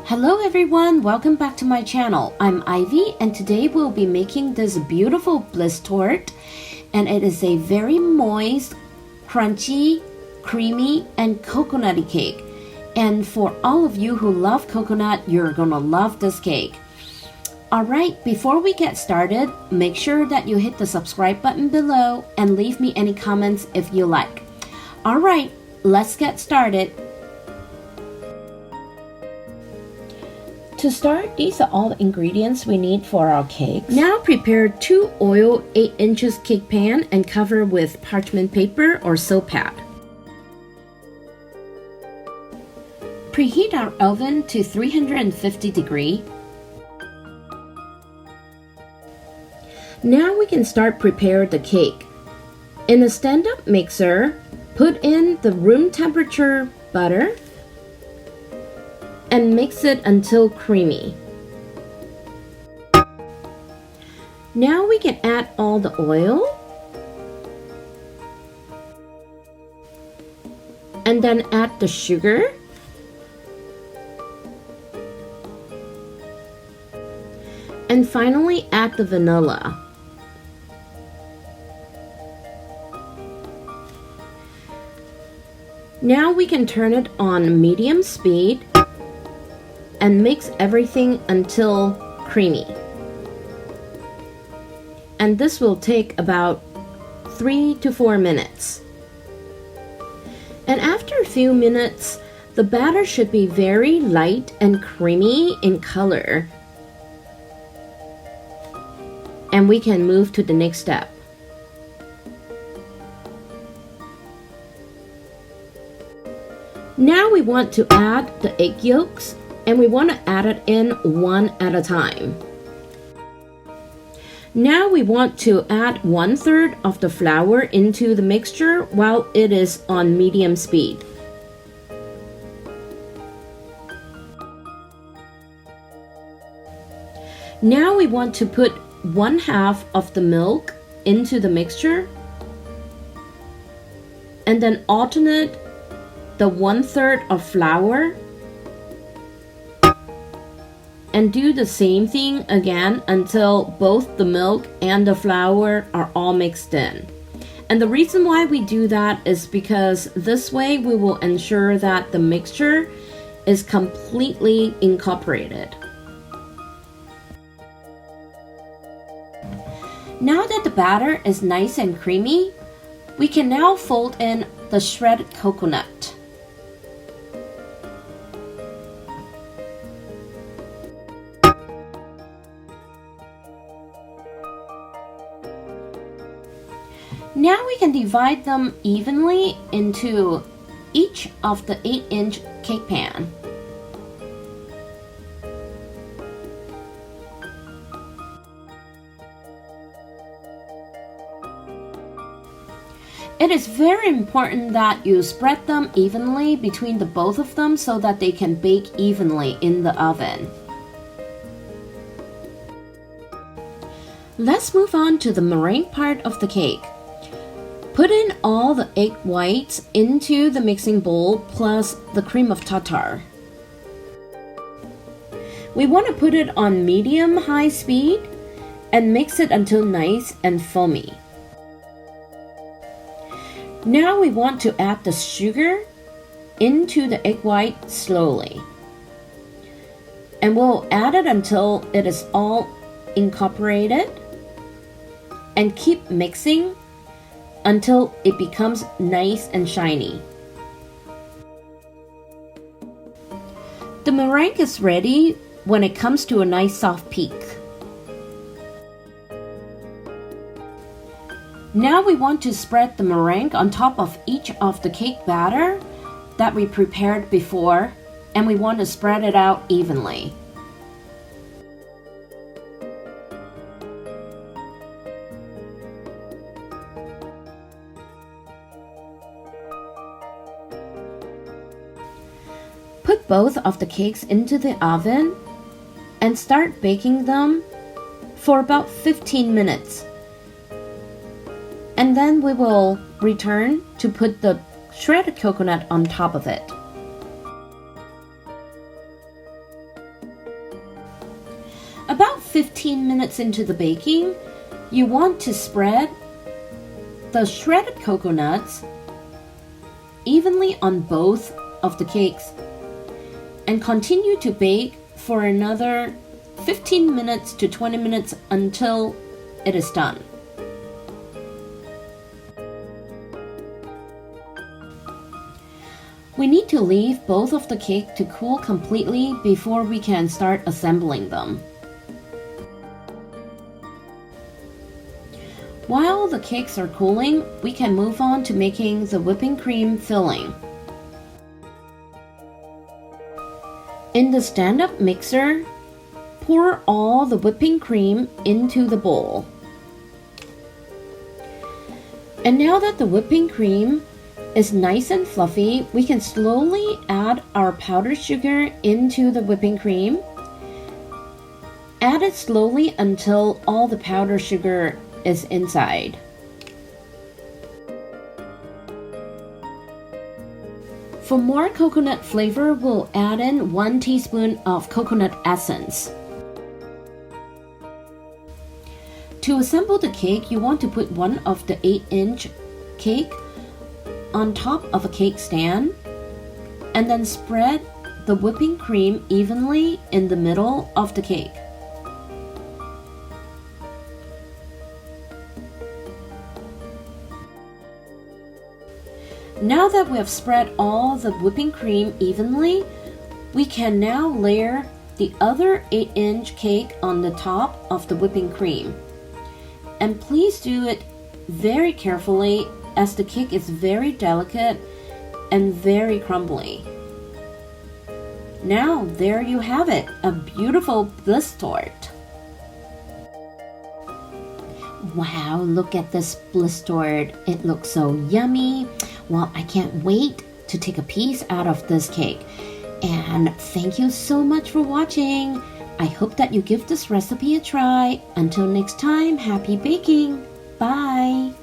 Hello everyone, welcome back to my channel. I'm Ivy and today we'll be making this beautiful Blitz Torte, and it is a very moist, crunchy, creamy, and coconutty cake. And for all of you who love coconut, you're gonna love this cake. Alright, before we get started, make sure that you hit the subscribe button below and leave me any comments if you like. Alright, let's get started. To start, these are all the ingredients we need for our cake. Now prepare 2 oiled 8 inches cake pan and cover with parchment paper or silpat. Preheat our oven to 350 degrees. Now we can start prepare the cake. In a stand-up mixer, put in the room temperature butter and mix it until creamy. Now we can add all the oil and then add the sugar and finally add the vanilla. Now we can turn it on medium speed and mix everything until creamy. And this will take about 3 to 4 minutes. And after a few minutes, the batter should be very light and creamy in color. And we can move to the next step. Now we want to add the egg yolks, and we want to add it in one at a time. Now we want to add 1/3 of the flour into the mixture while it is on medium speed. Now we want to put 1/2 of the milk into the mixture and then alternate the 1/3 of flour and do the same thing again until both the milk and the flour are all mixed in. And the reason why we do that is because this way we will ensure that the mixture is completely incorporated. Now that the batter is nice and creamy, we can now fold in the shredded coconut. Now we can divide them evenly into each of the 8-inch cake pan. It is very important that you spread them evenly between the both of them so that they can bake evenly in the oven. Let's move on to the meringue part of the cake. Put in all the egg whites into the mixing bowl plus the cream of tartar. We want to put it on medium-high speed and mix it until nice and foamy. Now we want to add the sugar into the egg white slowly. And we'll add it until it is all incorporated and keep mixing until it becomes nice and shiny. The meringue is ready when it comes to a nice soft peak. Now we want to spread the meringue on top of each of the cake batter that we prepared before, and we want to spread it out evenly. Put both of the cakes into the oven and start baking them for about 15 minutes. And then we will return to put the shredded coconut on top of it. About 15 minutes into the baking, you want to spread the shredded coconuts evenly on both of the cakes and continue to bake for another 15 minutes to 20 minutes until it is done. We need to leave both of the cake to cool completely before we can start assembling them. While the cakes are cooling, we can move on to making the whipping cream filling. In the stand-up mixer, pour all the whipping cream into the bowl. And now that the whipping cream is nice and fluffy, we can slowly add our powdered sugar into the whipping cream. Add it slowly until all the powdered sugar is inside. For more coconut flavor, we'll add in 1 teaspoon of coconut essence. To assemble the cake, you want to put one of the 8-inch cake on top of a cake stand and then spread the whipping cream evenly in the middle of the cake. Now that we have spread all the whipping cream evenly, we can now layer the other 8-inch cake on the top of the whipping cream. And please do it very carefully as the cake is very delicate and very crumbly. Now there you have it, a beautiful Blitz Torte. Wow, look at this Blitz Torte. It looks so yummy. Well, I can't wait to take a piece out of this cake. And thank you so much for watching. I hope that you give this recipe a try. Until next time, happy baking. Bye.